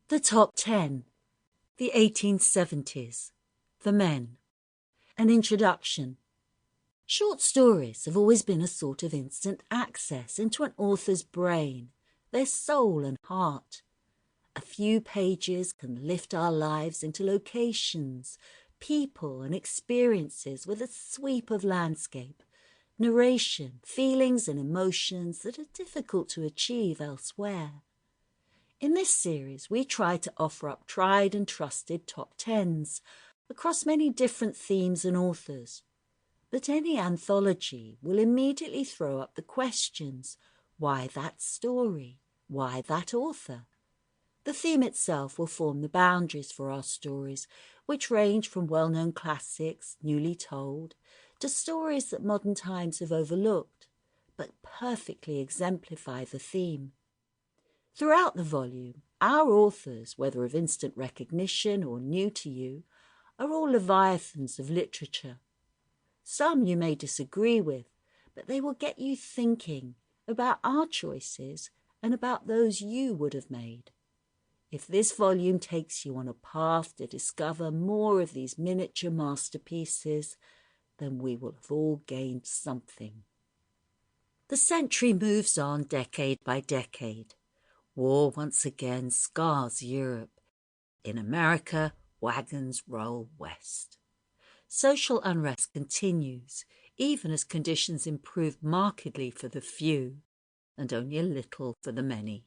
The Top 10, the 1870s, the men. An introduction. Short stories have always been a sort of instant access into an author's brain, their soul and heart. A few pages can lift our lives into locations, people and experiences with a sweep of landscape, narration, feelings and emotions that are difficult to achieve elsewhere. In this series, we try to offer up tried and trusted top tens across many different themes and authors. But any anthology will immediately throw up the questions: why that story? Why that author? The theme itself will form the boundaries for our stories, which range from well-known classics, newly told, to stories that modern times have overlooked, but perfectly exemplify the theme. Throughout the volume, our authors, whether of instant recognition or new to you, are all leviathans of literature. Some you may disagree with, but they will get you thinking about our choices and about those you would have made. If this volume takes you on a path to discover more of these miniature masterpieces, then we will have all gained something. The century moves on decade by decade. War once again scars Europe. In America, wagons roll west. Social unrest continues, even as conditions improve markedly for the few, and only a little for the many.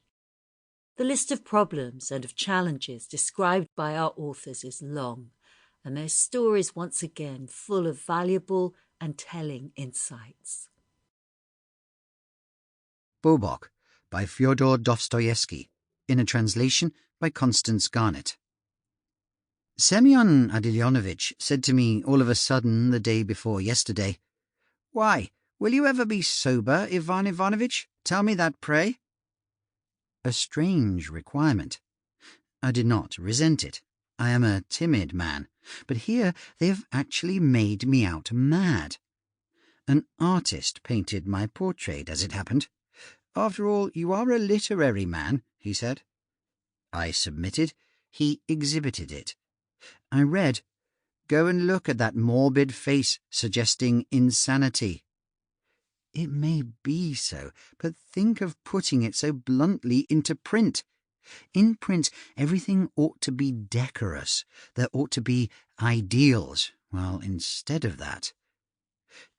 The list of problems and of challenges described by our authors is long, and their stories once again full of valuable and telling insights. Bobok by Fyodor Dostevesky, in a translation by Constance Garnett. Semyon Adilyovich said to me all of a sudden the day before yesterday, "Why, will you ever be sober, Ivan Ivanovich? Tell me that, pray." A strange requirement. I did not resent it. I am a timid man, but here they have actually made me out mad. An artist painted my portrait, as it happened. "After all, you are a literary man," he said. I submitted. He exhibited it. I read, "Go and look at that morbid face suggesting insanity." It may be so, but think of putting it so bluntly into print. In print, everything ought to be decorous. There ought to be ideals. Well, instead of that,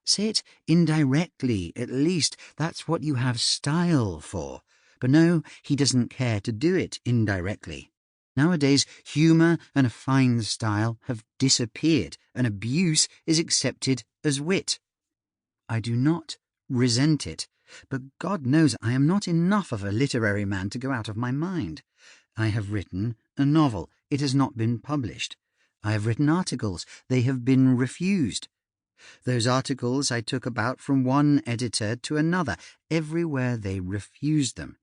say it indirectly, at least. That's what you have style for. But no, he doesn't care to do it indirectly. Nowadays, humour and a fine style have disappeared, and abuse is accepted as wit. I do not resent it, but God knows I am not enough of a literary man to go out of my mind. I have written a novel. It has not been published. I have written articles. They have been refused. Those articles I took about from one editor to another. Everywhere they refused them.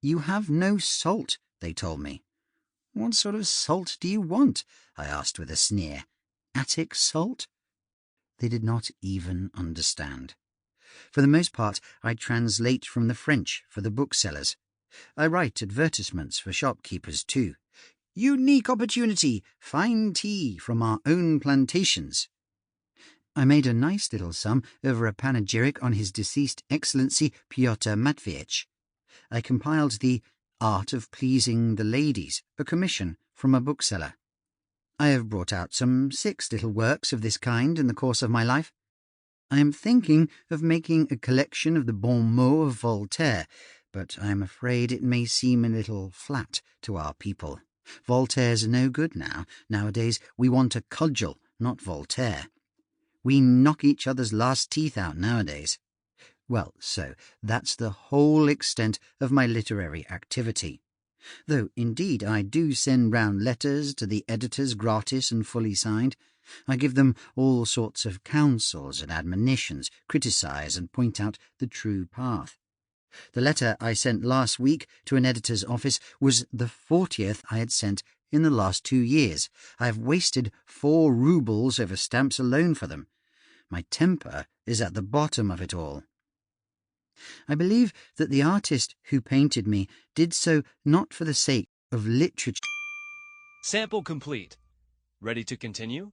"You have no salt," they told me. "What sort of salt do you want?" I asked with a sneer. "Attic salt?" They did not even understand. For the most part, I translate from the French for the booksellers. I write advertisements for shopkeepers too. "Unique opportunity! Fine tea from our own plantations." I made a nice little sum over a panegyric on His Deceased Excellency Pyotr Matveyich. I compiled the Art of Pleasing the Ladies, a commission from a bookseller. I have brought out some 6 little works of this kind in the course of my life. I am thinking of making a collection of the bon mots of Voltaire, but I am afraid it may seem a little flat to our people. Voltaire's no good now. Nowadays we want a cudgel, not Voltaire. We knock each other's last teeth out nowadays. Well, so that's the whole extent of my literary activity. Though, indeed, I do send round letters to the editors gratis and fully signed. I give them all sorts of counsels and admonitions, criticise and point out the true path. The letter I sent last week to an editor's office was the 40th I had sent in the last 2 years. I have wasted 4 roubles over stamps alone for them. My temper is at the bottom of it all. I believe that the artist who painted me did so not for the sake of literature. Sample complete. Ready to continue?